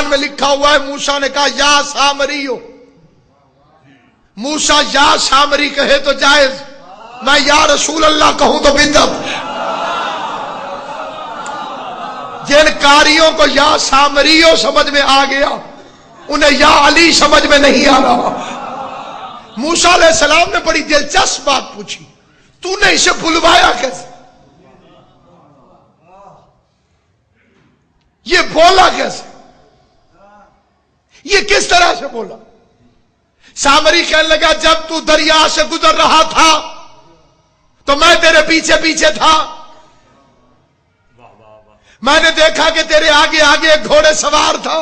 قرآن میں لکھا ہوا ہے موسیٰ نے کہا یا سامری ہو. موسیٰ یا سامری کہے تو جائز، میں یا رسول اللہ کہوں تو بدعت. جن قاریوں کو یا سامری ہو سمجھ میں آ گیا انہیں یا علی سمجھ میں نہیں آ رہا. موسیٰ علیہ السلام نے بڑی دلچسپ بات پوچھی، تو نے اسے بلوایا کیسے؟ یہ بولا کیسے؟ یہ کس طرح سے بولا؟ سامری کہنے لگا جب تو دریا سے گزر رہا تھا تو میں تیرے پیچھے پیچھے تھا. میں نے دیکھا کہ تیرے آگے آگے ایک گھوڑے سوار تھا.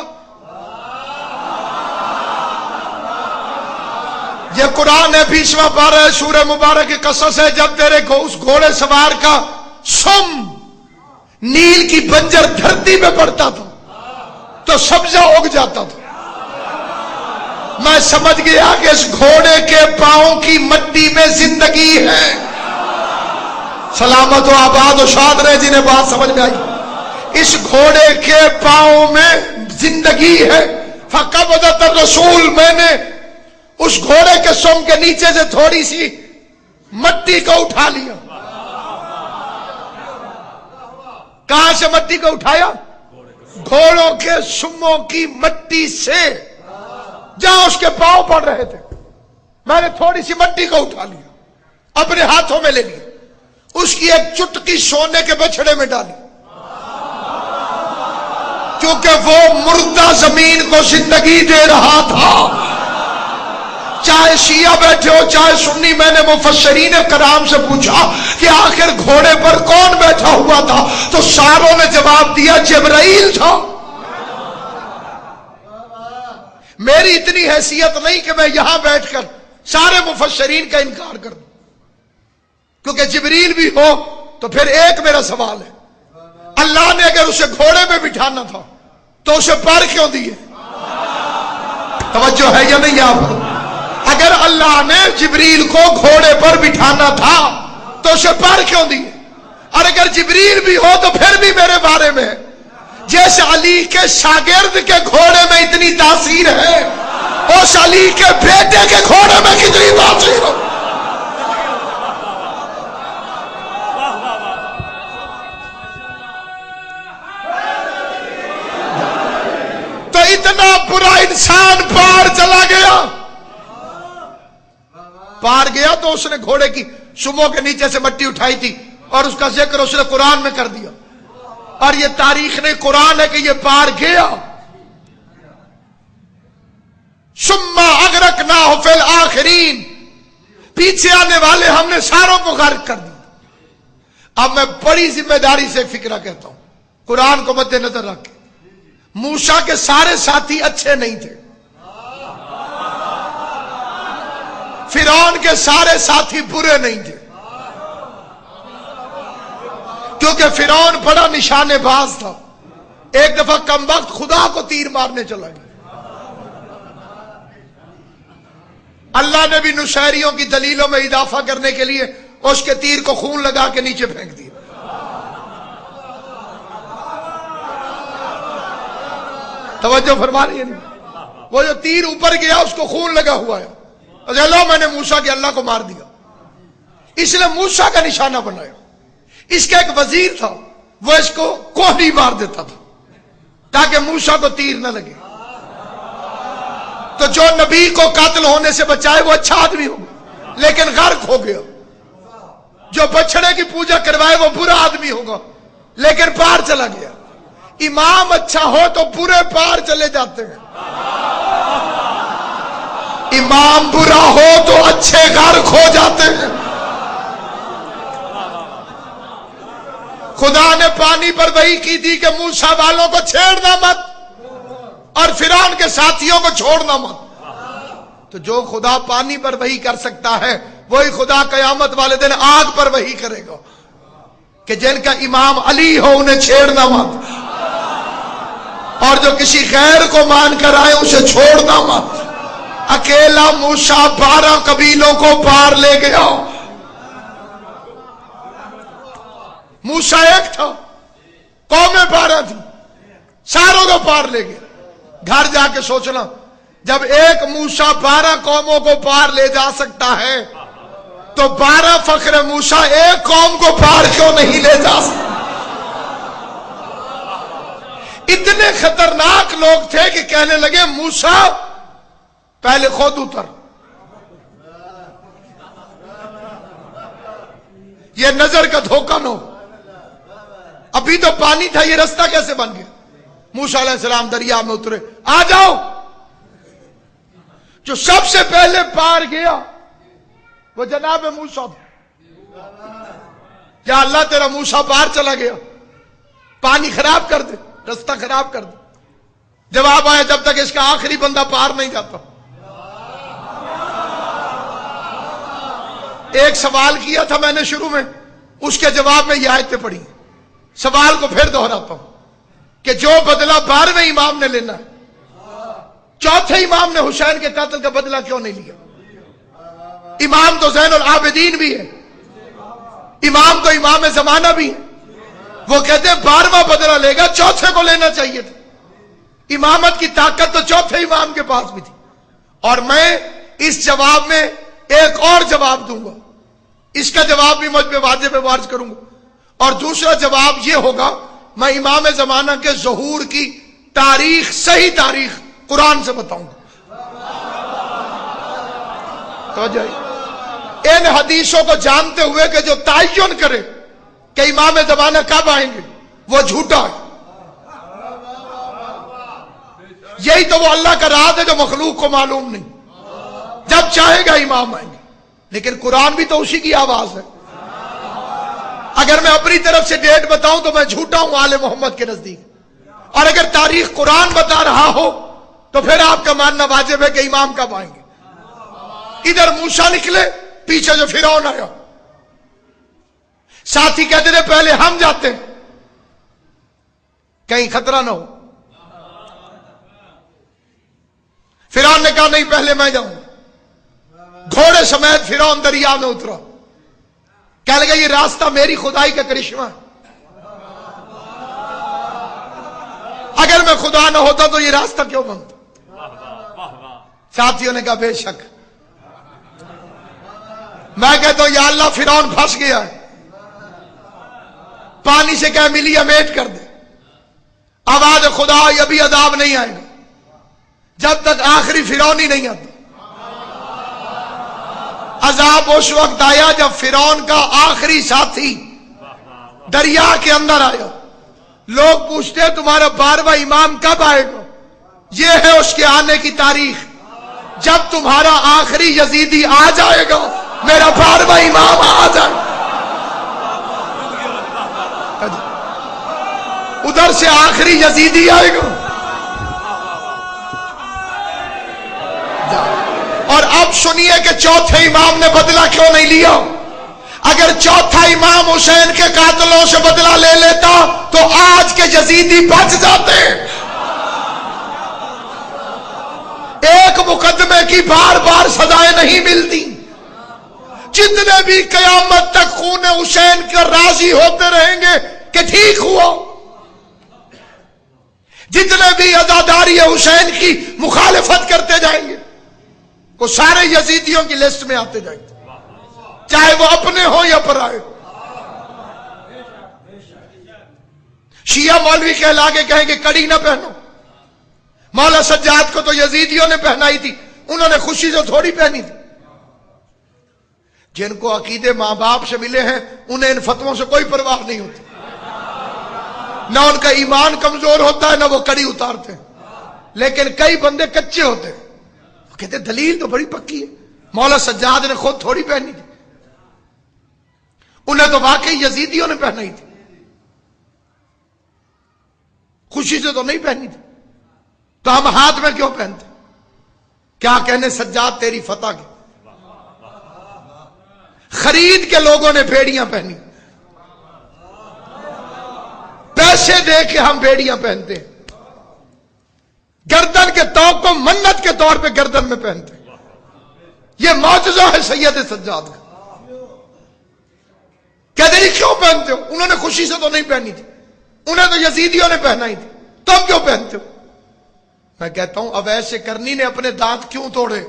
یہ قرآن ہے 20واں پارہ سورہ مبارک کی قصص ہے. جب تیرے اس گھوڑے سوار کا سم نیل کی بنجر دھرتی پہ پڑتا تھا تو سبزہ اگ جاتا تھا. میں سمجھ گیا کہ اس گھوڑے کے پاؤں کی مٹی میں زندگی ہے. سلامت و آباد و شاد رہے جنہیں بات سمجھ میں آئی. اس گھوڑے کے پاؤں میں زندگی ہے. فقبضت الرسول، میں نے اس گھوڑے کے سم کے نیچے سے تھوڑی سی مٹی کو اٹھا لیا. کہاں سے مٹی کو اٹھایا؟ گھوڑوں کے سموں کی مٹی سے، جہاں اس کے پاؤں پڑ رہے تھے. میں نے تھوڑی سی مٹی کو اٹھا لیا، اپنے ہاتھوں میں لے لی، اس کی ایک چٹکی سونے کے بچھڑے میں ڈالی، کیونکہ وہ مردہ زمین کو زندگی دے رہا تھا. چاہے شیعہ بیٹھے ہو چاہے سنی، میں نے مفسرین کرام سے پوچھا کہ آخر گھوڑے پر کون بیٹھا ہوا تھا تو ساروں نے جواب دیا جبرائیل تھا. میری اتنی حیثیت نہیں کہ میں یہاں بیٹھ کر سارے مفسرین کا انکار کر دوں، کیونکہ جبریل بھی ہو تو پھر ایک میرا سوال ہے، اللہ نے اگر اسے گھوڑے پہ بٹھانا تھا تو اسے پر کیوں دیے؟ توجہ ہے یا نہیں یہاں پر؟ اگر اللہ نے جبریل کو گھوڑے پر بٹھانا تھا تو اسے پر کیوں دیے؟ اور اگر جبریل بھی ہو تو پھر بھی میرے بارے میں ہے. جیسے علی کے شاگرد کے گھوڑے میں اتنی تاثیر ہے، اس علی کے بیٹے کے گھوڑے میں کتنی تاثیر ہو. تو اتنا برا انسان پار چلا گیا. پار گیا تو اس نے گھوڑے کی سموں کے نیچے سے مٹی اٹھائی تھی اور اس کا ذکر اس نے قرآن میں کر دیا. اور یہ تاریخ نے قرآن ہے کہ یہ پار گیا. ثم اغرقناہ فی الآخرین، پیچھے آنے والے ہم نے ساروں کو غرق کر دیا. اب میں بڑی ذمہ داری سے ایک فکرہ کہتا ہوں، قرآن کو مد نظر رکھ کے. موسیٰ کے سارے ساتھی اچھے نہیں تھے، فرعون کے سارے ساتھی برے نہیں تھے، کیونکہ فرعون بڑا نشانے باز تھا. ایک دفعہ کم وقت خدا کو تیر مارنے چلا گیا. اللہ نے بھی نشیریوں کی دلیلوں میں اضافہ کرنے کے لیے اس کے تیر کو خون لگا کے نیچے پھینک دیا. توجہ فرما رہی ہے نہیں؟ وہ جو تیر اوپر گیا اس کو خون لگا ہوا ہے. اللہ میں نے موسیٰ کے اللہ کو مار دیا. اس نے موسیٰ کا نشانہ بنایا. اس کا ایک وزیر تھا، وہ اس کو کوہنی مار دیتا تھا تاکہ موسیٰ کو تیر نہ لگے. تو جو نبی کو قتل ہونے سے بچائے وہ اچھا آدمی ہوگا لیکن غرق ہو گیا. جو بچڑے کی پوجا کروائے وہ برا آدمی ہوگا لیکن پار چلا گیا. امام اچھا ہو تو برے پار چلے جاتے ہیں، امام برا ہو تو اچھے غرق ہو جاتے ہیں. خدا نے پانی پر وحی کی تھی کہ موسیٰ والوں کو چھیڑنا مت اور فرعون کے ساتھیوں کو چھوڑنا مت. تو جو خدا پانی پر وحی کر سکتا ہے وہی خدا قیامت والے دن آگ پر وحی کرے گا کہ جن کا امام علی ہو انہیں چھیڑنا مت، اور جو کسی غیر کو مان کر آئے اسے چھوڑنا مت. اکیلا موسیٰ 12 قبیلوں کو پار لے گیا. موسیٰ ایک تھا، قومیں 12 تھی، ساروں کو پار لے گیا. گھر جا کے سوچنا، جب ایک موسیٰ 12 قوموں کو پار لے جا سکتا ہے تو 12 فخر موسیٰ ایک قوم کو پار کیوں نہیں لے جا سکتا؟ اتنے خطرناک لوگ تھے کہ کہنے لگے موسیٰ پہلے خود اتر، یہ نظر کا دھوکہ نہ ہو، ابھی تو پانی تھا، یہ رستہ کیسے بن گیا؟ موسیٰ علیہ السلام دریا میں اترے، آ جاؤ۔ جو سب سے پہلے پار گیا وہ جناب موسیٰ تھا۔ یا اللہ تیرا موسیٰ پار چلا گیا، پانی خراب کر دے، رستہ خراب کر دے۔ جواب آیا جب تک اس کا آخری بندہ پار نہیں جاتا۔ ایک سوال کیا تھا میں نے شروع میں، اس کے جواب میں یہ آیتیں پڑھی، سوال کو پھر دہراتا ہوں کہ جو بدلہ 12ویں امام نے لینا ہے، چوتھے امام نے حسین کے قتل کا بدلہ کیوں نہیں لیا؟ امام تو زین العابدین بھی ہے، امام تو امام زمانہ بھی ہے، وہ کہتے ہیں 12واں بدلہ لے گا، چوتھے کو لینا چاہیے تھا۔ امامت کی طاقت تو چوتھے امام کے پاس بھی تھی۔ اور میں اس جواب میں ایک اور جواب دوں گا، اس کا جواب بھی مجھ پہ واجب وارد کروں گا، اور دوسرا جواب یہ ہوگا، میں امام زمانہ کے ظہور کی تاریخ، صحیح تاریخ قرآن سے بتاؤں گا۔ توجہ، ان حدیثوں کو جانتے ہوئے کہ جو تعین کرے کہ امام زمانہ کب آئیں گے وہ جھوٹا ہے۔ یہی تو وہ اللہ کا راز ہے جو مخلوق کو معلوم نہیں، جب چاہے گا امام آئیں گے، لیکن قرآن بھی تو اسی کی آواز ہے۔ اگر میں اپنی طرف سے ڈیٹ بتاؤں تو میں جھوٹا ہوں آل محمد کے نزدیک، اور اگر تاریخ قرآن بتا رہا ہو تو پھر آپ کا ماننا واجب ہے کہ امام کب آئیں گے۔ ادھر موسیٰ نکلے، پیچھے جو فرعون آیا، ساتھی کہتے تھے پہلے ہم جاتے ہیں کہیں خطرہ نہ ہو۔ فرعون نے کہا نہیں پہلے میں جاؤں، گھوڑے سمیت فرعون دریا میں اترا، کہنے لگا یہ راستہ میری خدائی کا کرشمہ ہے، اگر میں خدا نہ ہوتا تو یہ راستہ کیوں بنتا؟ ساتھیوں نے کہا بے شک۔ میں کہتا ہوں یا اللہ فرعون پھنس گیا ہے، پانی سے کہہ ملیا میٹ کر دے، آواز خدا ابھی عذاب نہیں آئے گا جب تک آخری فرعون ہی نہیں آتا۔ عذاب اس وقت آیا جب فرعون کا آخری ساتھی دریا کے اندر آیا۔ لوگ پوچھتے ہیں تمہارا 12واں امام کب آئے گا؟ یہ ہے اس کے آنے کی تاریخ، جب تمہارا آخری یزیدی آ جائے گا، میرا 12واں امام آ جائے گا۔ ادھر سے آخری یزیدی آئے گا، اور اب سنیے کہ چوتھے امام نے بدلہ کیوں نہیں لیا۔ اگر چوتھا امام حسین کے قاتلوں سے بدلہ لے لیتا تو آج کے یزیدی بچ جاتے۔ ایک مقدمے کی بار بار سزائیں نہیں ملتی، جتنے بھی قیامت تک خون حسین کا راضی ہوتے رہیں گے کہ ٹھیک ہوا، جتنے بھی عزاداری حسین کی مخالفت کرتے جائیں گے وہ سارے یزیدیوں کی لسٹ میں آتے جائیں گے، چاہے وہ اپنے ہوں یا پرائے۔ شیعہ مولوی کہلا کے کہیں گے کڑی نہ پہنو، مولا سجاد کو تو یزیدیوں نے پہنائی تھی، انہوں نے خوشی سے تھوڑی پہنی تھی۔ جن کو عقیدے ماں باپ سے ملے ہیں انہیں ان فتووں سے کوئی پرواہ نہیں ہوتی، نہ ان کا ایمان کمزور ہوتا ہے نہ وہ کڑی اتارتے ہیں۔ لیکن کئی بندے کچے ہوتے ہیں، وہ کہتے ہیں دلیل تو بڑی پکی ہے، مولا سجاد نے خود تھوڑی پہنی تھی، انہیں تو واقعی یزیدیوں نے پہنائی تھی، خوشی سے تو نہیں پہنی تھی، تو ہم ہاتھ میں کیوں پہنتے؟ کیا کہنے سجاد تیری فتح کی، خرید کے لوگوں نے بیڑیاں پہنی، پیسے دے کے ہم بیڑیاں پہنتے ہیں، گردن کے توق کو منت کے طور پہ گردن میں پہنتے ہیں۔ یہ معجزہ ہے سید سجاد کا۔ کہتے ہیں کیوں پہنتے ہو؟ انہوں نے خوشی سے تو نہیں پہنی تھی، انہیں تو یزیدیوں نے پہنائی تھی، تم کیوں پہنتے ہو؟ میں کہتا ہوں اویس کرنی نے اپنے دانت کیوں توڑے؟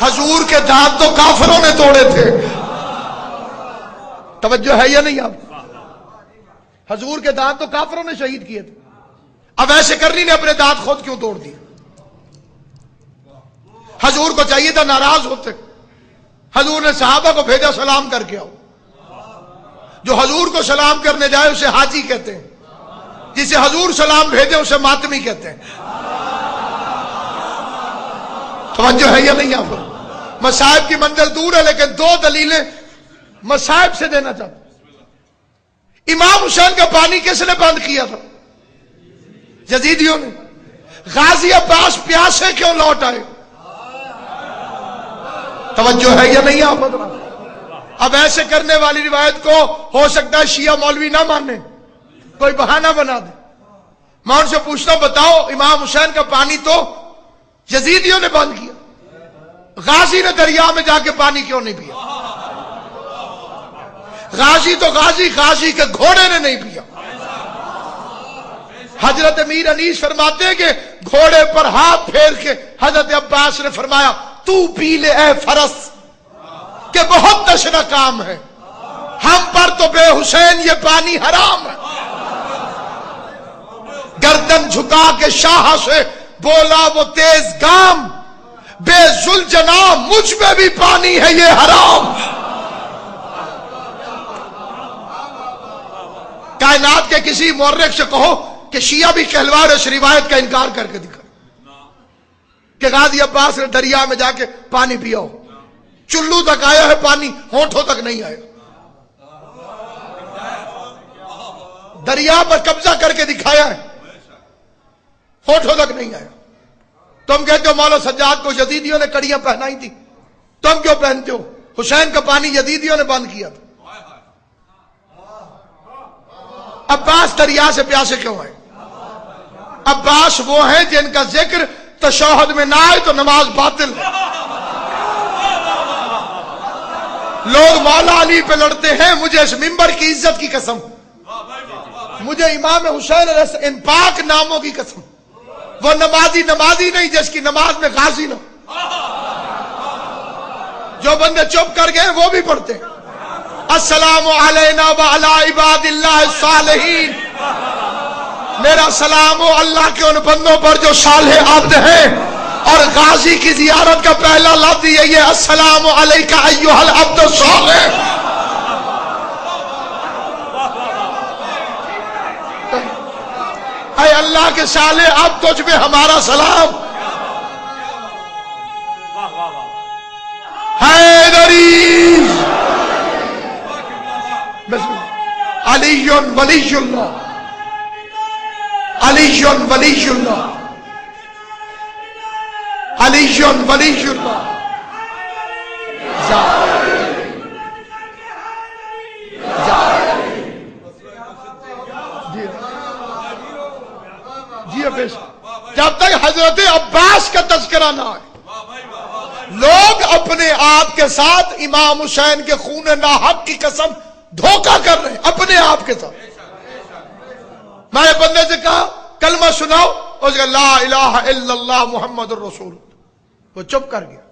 حضور کے دانت تو کافروں نے توڑے تھے. توجہ ہے یا نہیں آپ؟ حضور کے دانت تو کافروں نے شہید کیے تھے. اویس کرنی نے اپنے دانت خود کیوں توڑ دیے؟ حضور کو چاہیے تھا ناراض ہوتے. حضور نے صحابہ کو بھیجا سلام کر کے آؤ. جو حضور کو سلام کرنے جائے اسے حاجی کہتے ہیں، جسے حضور سلام بھیجے اسے ماتمی کہتے ہیں. توجہ ہے یا نہیں آپ؟ مصائب کی منزل دور ہے، لیکن دو دلیلیں مصائب سے دینا چاہتا ہوں. امام حسین کا پانی کس نے بند کیا تھا؟ یزیدیوں نے. غازی عباس پیاسے کیوں لوٹ آئے؟ توجہ ہے یا نہیں آپ؟ اب ایسے کرنے والی روایت کو ہو سکتا ہے شیعہ مولوی نہ مانے، کوئی بہانہ بنا دے. میں ان سے پوچھتا ہوں بتاؤ امام حسین کا پانی تو یزیدیوں نے بند کیا، غازی نے دریا میں جا کے پانی کیوں نہیں پیا؟ غازی تو غازی کے گھوڑے نے نہیں پیا. حضرت امیر انیس فرماتے ہیں کہ گھوڑے پر ہاتھ پھیر کے حضرت عباس نے فرمایا تو پی لے اے فرس کہ بہت تشنہ کام ہے، ہم پر تو بے حسین یہ پانی حرام ہے. گردن جھکا کے شاہ سے بولا وہ تیز گام، بے ذوالجنا مجھ میں بھی پانی ہے یہ حرام. کائنات کے کسی مورخ سے کہو کہ شیعہ بھی کہلوا رہے اس روایت کا انکار کر کے دکھا کہ غازی عباس نے دریا میں جا کے پانی پیا ہو. چلو تک آیا ہے پانی، ہونٹوں تک نہیں آیا. دریا پر قبضہ کر کے دکھایا ہے، ہونٹوں تک نہیں آیا. تم کہتے ہو مولا سجاد کو یزیدیوں نے کڑیاں پہنائی تھی، تم کیوں پہنتے ہو؟ حسین کا پانی یزیدیوں نے بند کیا تھا. عباس دریا سے پیاسے کیوں آئے؟ عباس وہ ہیں جن کا ذکر تشہد میں نہ آئے تو نماز باطل ہے. لوگ مولا علی پہ لڑتے ہیں، مجھے اس منبر کی عزت کی قسم، مجھے امام حسین ان پاک ناموں کی قسم، وہ نمازی نہیں جس کی نماز میں غازی نہ. جو بندے چپ کر گئے وہ بھی پڑھتے ہیں السلام علینا وعلی عباد اللہ الصالحین. میرا سلام ہو اللہ کے ان بندوں پر جو صالح عبد ہیں. اور غازی کی زیارت کا پہلا لفظ یہی ہے السلام علیکہ ایھا العبد الصالح. اے اللہ کے صالح اب تجھ میں ہمارا سلام. حیدری علی ولی اللہ، علی ولی اللہ، علی ولی اللہ. جب تک حضرت عباس کا تذکرہ نہ آئے، لوگ اپنے آپ کے ساتھ امام حسین کے خون ناحق کی قسم دھوکہ کر رہے ہیں اپنے آپ کے ساتھ. میں نے بندے سے کہا کلمہ سناؤ، اس نے کہا لا الہ الا اللہ محمد الرسول. وہ چپ کر گیا.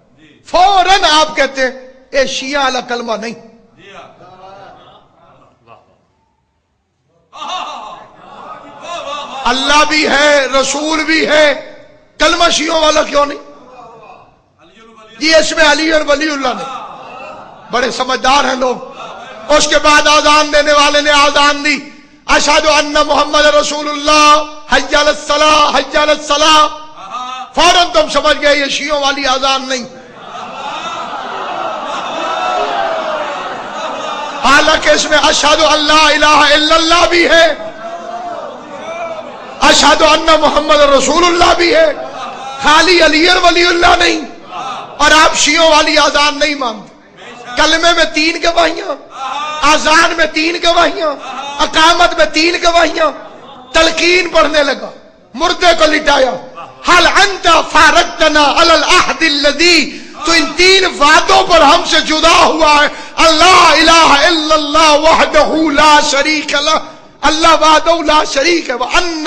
فوراً آپ کہتے ہیں اے شیعہ والا کلمہ نہیں. اللہ بھی ہے، رسول بھی ہے، کلمہ شیعوں والا کیوں نہیں؟ جی اس میں علی اور ولی اللہ نے، بڑے سمجھدار ہیں لوگ. اس کے بعد آذان دینے والے نے آذان دی اشہد ان محمد رسول اللہ، حی علی الصلاۃ، حی علی الصلاۃ. فوراً تم سمجھ گئے یہ شیعوں والی آذان نہیں. حالانکہ اس میں اشہد ان لا الہ الا اللہ بھی ہے، اشہد ان محمد رسول اللہ بھی ہے، خالی علی اور ولی اللہ نہیں. اور آپ شیعوں والی آذان نہیں مانتے. کلمے میں 3 گواہیاں، آذان میں 3 گواہیاں، اقامت میں 3 گواہیاں. تلقین پڑھنے لگا، مردے کو لٹایا. حل انت فارقتنا علی العہد الذی، تو ان 3 وعدوں پر ہم سے جدا ہوا ہے. اللہ الہ الا اللہ وحدہ لا شریک لہ، اللہ وحدہ لا شریک ہے. وَأَنَّ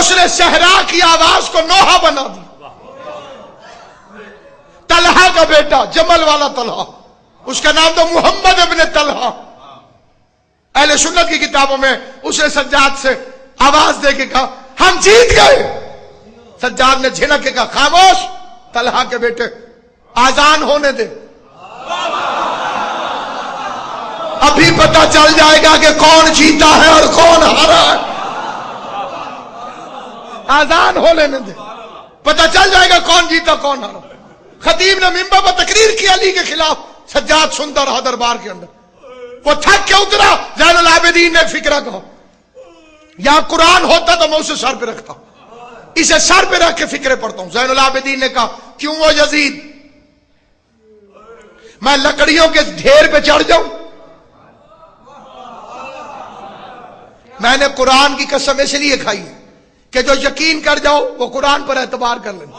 اس نے صحرا کی آواز کو نوحہ بنا دی. طلحہ کا بیٹا جمل والا طلحہ, اس کا نام تو محمد ابن طلحہ. اہل سنت کی کتابوں میں اس نے سجاد سے آواز دے کے کہا ہم جیت گئے. سجاد نے جھنک کے کہا خاموش طلحہ کے بیٹے, آذان ہونے دے, ابھی پتہ چل جائے گا کہ کون جیتا ہے اور کون ہارا ہے. آذان ہو لینے دے, پتہ چل جائے گا کون جیتا کون ہارا. خطیب نے منبر پر تقریر کی علی کے خلاف, سجاد سنتا رہا دربار کے اندر. وہ تھک کے اترا. زین العابدین نے فکرہ کہا یہاں قرآن ہوتا تو میں اسے سر پہ رکھتا, اسے سر پہ رکھ کے فکرے پڑھتا ہوں. زین العابدین نے کہا کیوں وہ یزید, میں لکڑیوں کے ڈھیر پہ چڑھ جاؤں؟ میں نے قرآن کی قسم اس لیے کھائی ہے کہ جو یقین کر جاؤ وہ قرآن پر اعتبار کر لینا,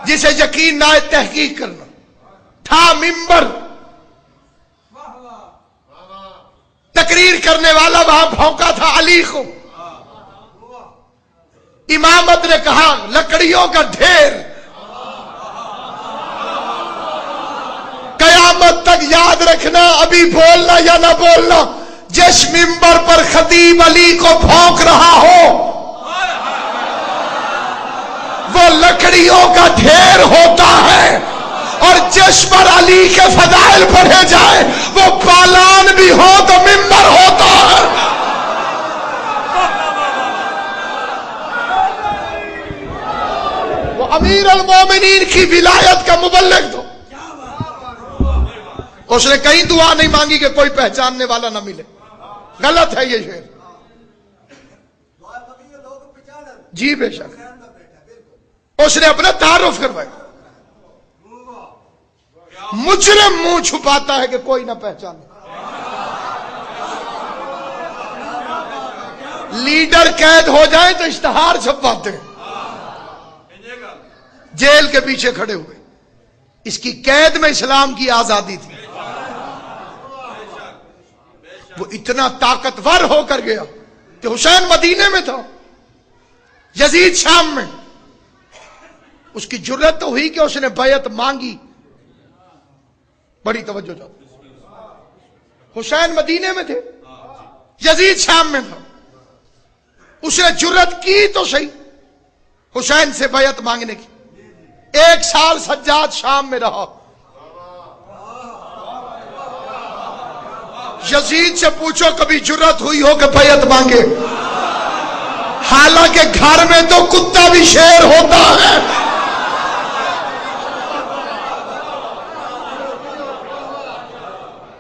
جسے یقین نہ تحقیق کرنا. تھا منبر, تقریر کرنے والا وہاں بھونکا تھا علی کو. امامت نے کہا لکڑیوں کا ڈھیر, قیامت تک یاد رکھنا, ابھی بولنا یا نہ بولنا, جس منبر پر خطیب علی کو بھونک رہا ہو وہ لکڑیوں کا ڈھیر ہوتا ہے, اور جس پر علی کے فضائل پڑھے جائے وہ پالان بھی ہو تو منبر ہوتا ہے. وہ امیر المومنین کی ولایت کا مبلغ تھا. اس نے کہیں دعا نہیں مانگی کہ کوئی پہچاننے والا نہ ملے. غلط ہے یہ شعر. جی بے شک, اس نے اپنا تعارف کروایا. مجرم منہ چھپاتا ہے کہ کوئی نہ پہچانے. لیڈر قید ہو جائیں تو اشتہار چھپواتے ہیں, جیل کے پیچھے کھڑے ہوئے. اس کی قید میں اسلام کی آزادی تھی. وہ اتنا طاقتور ہو کر گیا کہ حسین مدینے میں تھا, یزید شام میں. اس کی جرت تو ہوئی کہ اس نے بیعت مانگی. بڑی توجہ جاؤ, حسین مدینے میں تھے, یزید شام میں تھا. اس نے جرت کی تو صحیح حسین سے بیعت مانگنے کی. 1 سال سجاد شام میں رہا. یزید سے پوچھو کبھی جرت ہوئی ہو کہ بیعت مانگے؟ حالانکہ گھر میں تو کتا بھی شیر ہوتا ہے.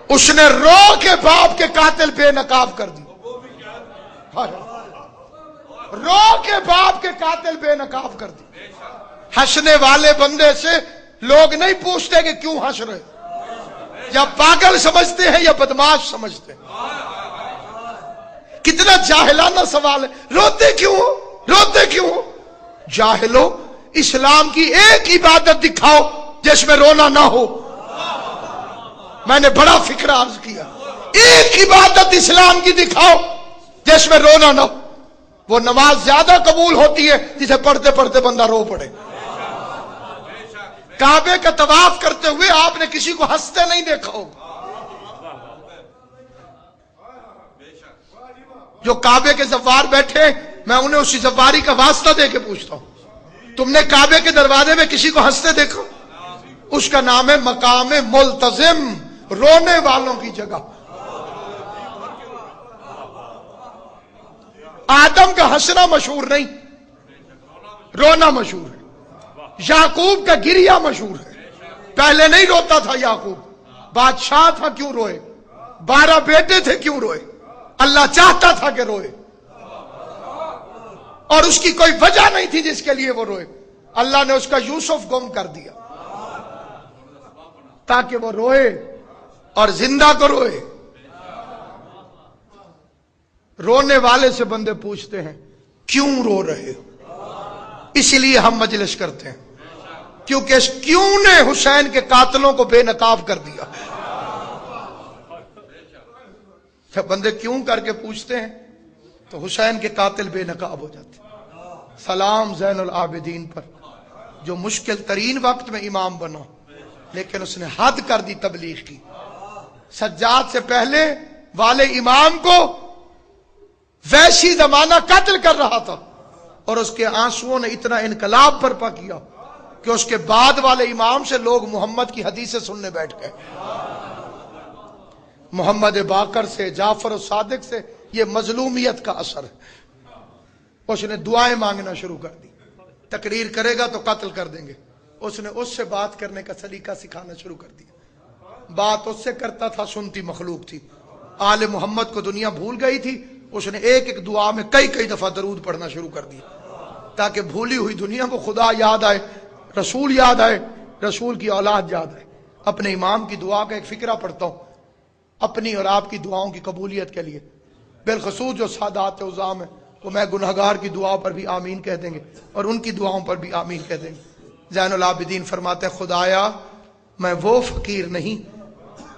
اس نے رو کے باپ کے قاتل بے نقاب کر دی. رو کے باپ کے قاتل بے نقاب کر دی. ہنسنے والے بندے سے لوگ نہیں پوچھتے کہ کیوں ہنس رہے, یا پاگل سمجھتے ہیں یا بدماش سمجھتے ہیں. کتنا جاہلانہ سوال ہے. روتے کیوں ہو, روتے کیوں ہو؟ جاہلو, اسلام کی ایک عبادت دکھاؤ جس میں رونا نہ ہو. میں نے بڑا فکر عرض کیا, ایک عبادت اسلام کی دکھاؤ جس میں رونا نہ ہو. وہ نماز زیادہ قبول ہوتی ہے جسے پڑھتے پڑھتے بندہ رو پڑے. کعبے کا طواف کرتے ہوئے آپ نے کسی کو ہنستے نہیں دیکھا ہوگا. جو کعبے کے زوار بیٹھے میں انہیں اسی زواری کا واسطہ دے کے پوچھتا ہوں, تم نے کعبے کے دروازے میں کسی کو ہنستے دیکھا؟ اس کا نام ہے مقام ملتزم, رونے والوں کی جگہ. آدم کا ہنسنا مشہور نہیں, رونا مشہور ہے. یعقوب کا گریہ مشہور ہے. پہلے نہیں روتا تھا یعقوب, بادشاہ تھا کیوں روئے, 12 بیٹے تھے کیوں روئے, اللہ چاہتا تھا کہ روئے, اور اس کی کوئی وجہ نہیں تھی جس کے لیے وہ روئے. اللہ نے اس کا یوسف گم کر دیا تاکہ وہ روئے اور زندہ کو روئے. رونے والے سے بندے پوچھتے ہیں کیوں رو رہے ہو؟ اس لیے ہم مجلس کرتے ہیں کیونکہ اس کیوں نے حسین کے قاتلوں کو بے نقاب کر دیا. بندے کیوں کر کے پوچھتے ہیں تو حسین کے قاتل بے نقاب ہو جاتے ہیں. سلام زین العابدین پر جو مشکل ترین وقت میں امام بنا، لیکن اس نے حد کر دی تبلیغ کی. سجاد سے پہلے والے امام کو وحشی زمانہ قتل کر رہا تھا، اور اس کے آنسوؤں نے اتنا انقلاب برپا کیا کہ اس کے بعد والے امام سے لوگ محمد کی حدیثیں سننے بیٹھ گئے. محمد باقر سے، جعفر الصادق سے. یہ مظلومیت کا اثر ہے. اس نے دعائیں مانگنا شروع کر دی. تقریر کرے گا تو قتل کر دیں گے. اس نے اس سے بات کرنے کا سلیقہ سکھانا شروع کر دیا. بات اس سے کرتا تھا، سنتی مخلوق تھی. آل محمد کو دنیا بھول گئی تھی. اس نے ایک ایک دعا میں کئی دفعہ درود پڑھنا شروع کر دیا تاکہ بھولی ہوئی دنیا کو خدا یاد آئے، رسول یاد آئے، رسول کی اولاد یاد آئے. اپنے امام کی دعا کا ایک فقرہ پڑھتا ہوں اپنی اور آپ کی دعاؤں کی قبولیت کے لیے. بالخصوص جو سادات عظام ہیں وہ میں گنہگار کی دعا پر بھی آمین کہہ دیں گے اور ان کی دعاؤں پر بھی آمین کہہ دیں گے. زین العابدین فرماتے ہیں خدایا میں وہ فقیر نہیں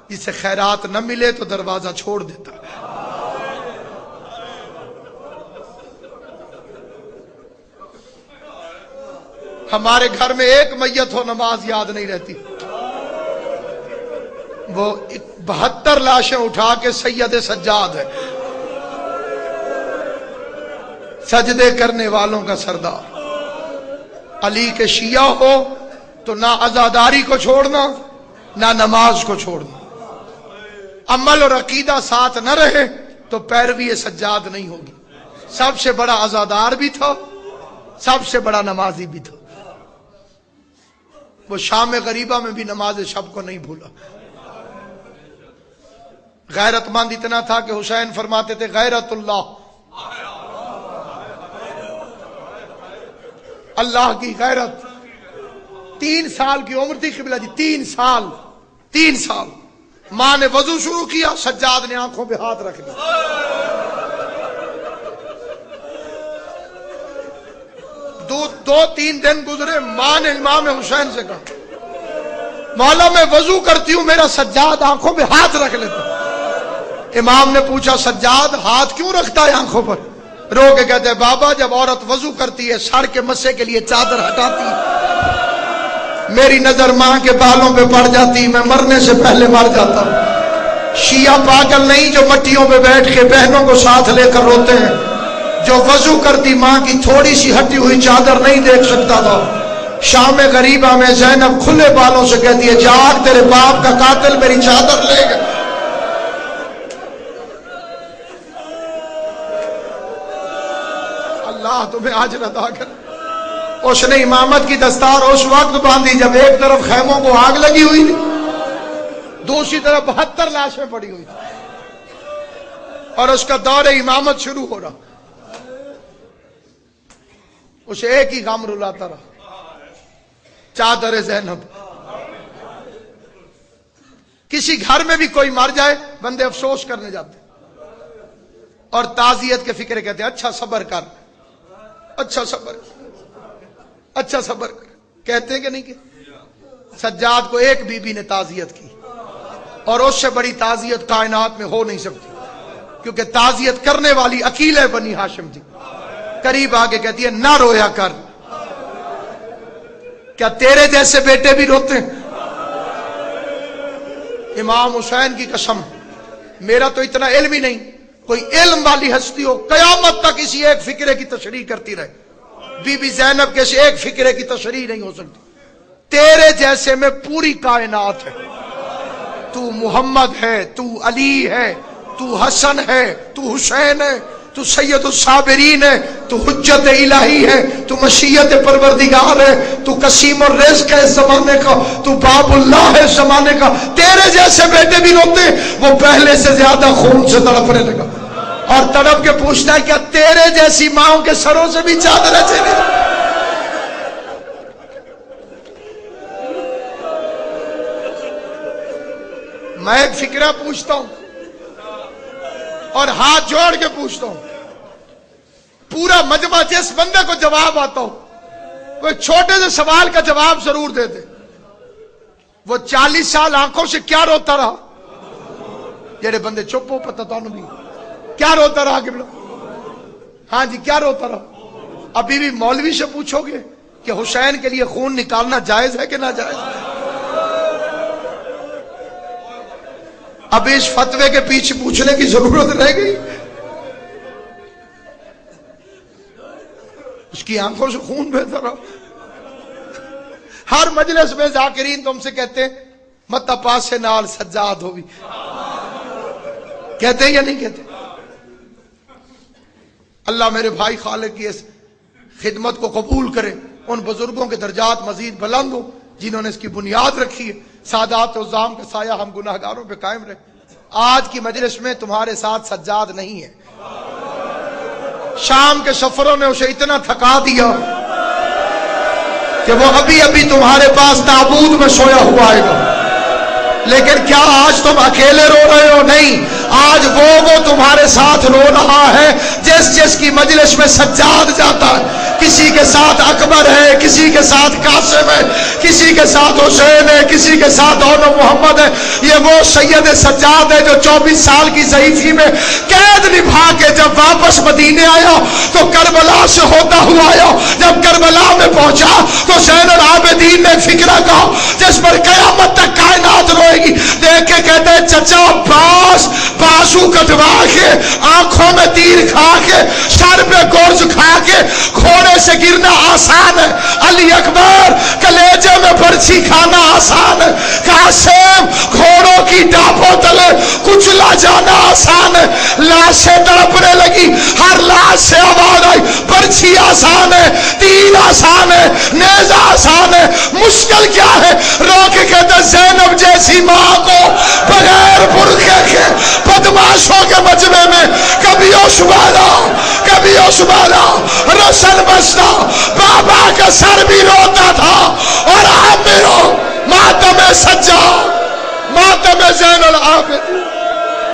جسے خیرات نہ ملے تو دروازہ چھوڑ دیتا. ہمارے گھر میں ایک میت ہو نماز یاد نہیں رہتی. وہ 72 لاشیں اٹھا کے سید سجاد ہے، سجدے کرنے والوں کا سردار. علی کے شیعہ ہو تو نہ عزاداری کو چھوڑنا نہ نماز کو چھوڑنا. عمل اور عقیدہ ساتھ نہ رہے تو پیروی سجاد نہیں ہوگی. سب سے بڑا عزادار بھی تھا، سب سے بڑا نمازی بھی تھا. وہ شام غریبہ میں بھی نماز شب کو نہیں بھولا. غیرت مند اتنا تھا کہ حسین فرماتے تھے غیرت اللہ، اللہ کی غیرت. 3 سال کی عمر تھی قبلہ جی، 3 سال. ماں نے وضو شروع کیا، سجاد نے آنکھوں پہ ہاتھ رکھ دیا. دو تین دن گزرے، ماں نے امام حسین سے کہا مولا میں وضو کرتی ہوں، میرا سجاد آنکھوں پہ ہاتھ رکھ لیتا. امام نے پوچھا سجاد ہاتھ کیوں رکھتا ہے آنکھوں پر؟ رو کے کہتے ہیں بابا جب عورت وضو کرتی ہے سر کے مسے کے لیے چادر ہٹاتی ہے، میری نظر ماں کے بالوں پہ پڑ جاتی، میں مرنے سے پہلے مر جاتا. شیعہ پاگل نہیں جو مٹیوں پہ بیٹھ کے بہنوں کو ساتھ لے کر روتے ہیں. جو وضو کرتی ماں کی تھوڑی سی ہٹی ہوئی چادر نہیں دیکھ سکتا تھا. شام غریبہ میں زینب کھلے بالوں سے کہتی ہے جاگ تیرے باپ کا قاتل میری چادر لے گا. اللہ تمہیں اجر عطا کر. اس نے امامت کی دستار اس وقت باندھی جب ایک طرف خیموں کو آگ لگی ہوئی تھی، دوسری طرف 72 لاشیں پڑی ہوئی تھی اور اس کا دور امامت شروع ہو رہا. اسے ایک ہی غم رلاتا رہا، چادر زینب. کسی گھر میں بھی کوئی مر جائے بندے افسوس کرنے جاتے اور تعزیت کے فکر کہتے ہیں اچھا صبر کر، اچھا صبر کر. کہتے ہیں کہ نہیں کہ سجاد کو ایک بی بی نے تعزیت کی اور اس سے بڑی تعزیت کائنات میں ہو نہیں سکتی، کیونکہ تعزیت کرنے والی عقیلہ بنی ہاشم تھی. قریب آگے کہتی ہے نہ رویا کر، کیا تیرے جیسے بیٹے بھی روتے ہیں؟ امام حسین کی قسم میرا تو اتنا علم ہی نہیں، کوئی علم والی ہستی ہو قیامت تک اسی ایک فکرے کی تشریح کرتی رہے. بی بی زینب کے سے ایک فکرے کی تشریح نہیں ہو سکتی. تیرے جیسے میں پوری کائنات ہے. تو محمد ہے، تو علی ہے، تو حسن ہے، تو حسین ہے، تو سید الصابرین ہے، تو حجت الہی ہے، تو مشیت پروردگار ہے، تو قسیم الرزق ہے اس زمانے کا، تو باب اللہ ہے اس زمانے کا. تیرے جیسے بیٹے بھی روتے، وہ پہلے سے زیادہ خون سے تڑپنے لگا اور تڑپ کے پوچھتا ہے کیا تیرے جیسی ماؤں کے سروں سے بھی چادریں چلی؟ میں ایک فکرہ پوچھتا ہوں اور ہاتھ جوڑ کے پوچھتا ہوں، پورا مجمع جس بندے کو جواب آتا ہو کوئی چھوٹے سے سوال کا جواب ضرور دے دے. وہ 40 سال آنکھوں سے کیا روتا رہا؟ جڑے بندے چپ ہو پتہ تو نہیں کیا روتا رہا کہ ہاں جی کیا روتا رہا؟ ابھی بھی مولوی سے پوچھو گے کہ حسین کے لیے خون نکالنا جائز ہے کہ ناجائز ہے؟ اب اس فتوے کے پیچھے پوچھنے کی ضرورت رہ گئی؟ اس کی آنکھوں سے خون بہتا رہا۔ ہر مجلس میں ذاکرین تم سے کہتے ہیں مت پاس سے نال سجاد ہوئی، کہتے ہیں یا نہیں کہتے؟ اللہ میرے بھائی خالق کی اس خدمت کو قبول کرے، ان بزرگوں کے درجات مزید بلند ہوں جنہوں نے اس کی بنیاد رکھی ہے، سادات و عظام کا سایہ ہم گناہگاروں پہ قائم رہے۔ آج کی مجلس میں تمہارے ساتھ سجاد نہیں ہے، شام کے سفروں نے اسے اتنا تھکا دیا کہ وہ ابھی ابھی تمہارے پاس تابوت میں سویا ہوا آئے گا۔ لیکن کیا آج تم اکیلے رو رہے ہو؟ نہیں، آج وہ تمہارے ساتھ رو رہا ہے جس کی مجلس میں سجاد جاتا ہے۔ کسی کے ساتھ اکبر ہے، کسی کے ساتھ قاسم ہے، کسی کے ساتھ حسین ہے، کسی کے ساتھ اون محمد ہے۔ یہ وہ سید سجاد ہے جو 24 سال کی ضعیفی میں قید نبھا کے جب واپس مدینے آیا تو کربلا سے ہوتا ہوا آیا۔ جب کربلا میں پہنچا تو زین العابدین نے فکرہ کہا جس پر قیامت تک کائنات روئے گی، دیکھ کے کہتے ہیں چچا بازو کٹوا کے، آنکھوں میں تیر کھا کے، سر پہ گرز کھا کے گھوڑے سے گرنا آسان ہے، علی اکبر کلیجے میں برچھی کھانا آسان ہے، قاسم گھوڑوں کی ڈاپوں تلے کچلا جانا آسان ہے۔ لاشیں تڑپنے لگی، ہر لاش سے آواز آئی برچھی آسان ہے، تیر آسان ہے، نیزہ آسان ہے، مشکل کیا ہے؟ رو کے کہتے زینب جیسی ماں کو بغیر برقعے کے بدماشوں کے مجمع میں کبھی کبھی عثمانہ رسل بستا، بابا کا سر بھی روتا تھا، اور عامروں ماتم سجاد، ماتم زین العابدین۔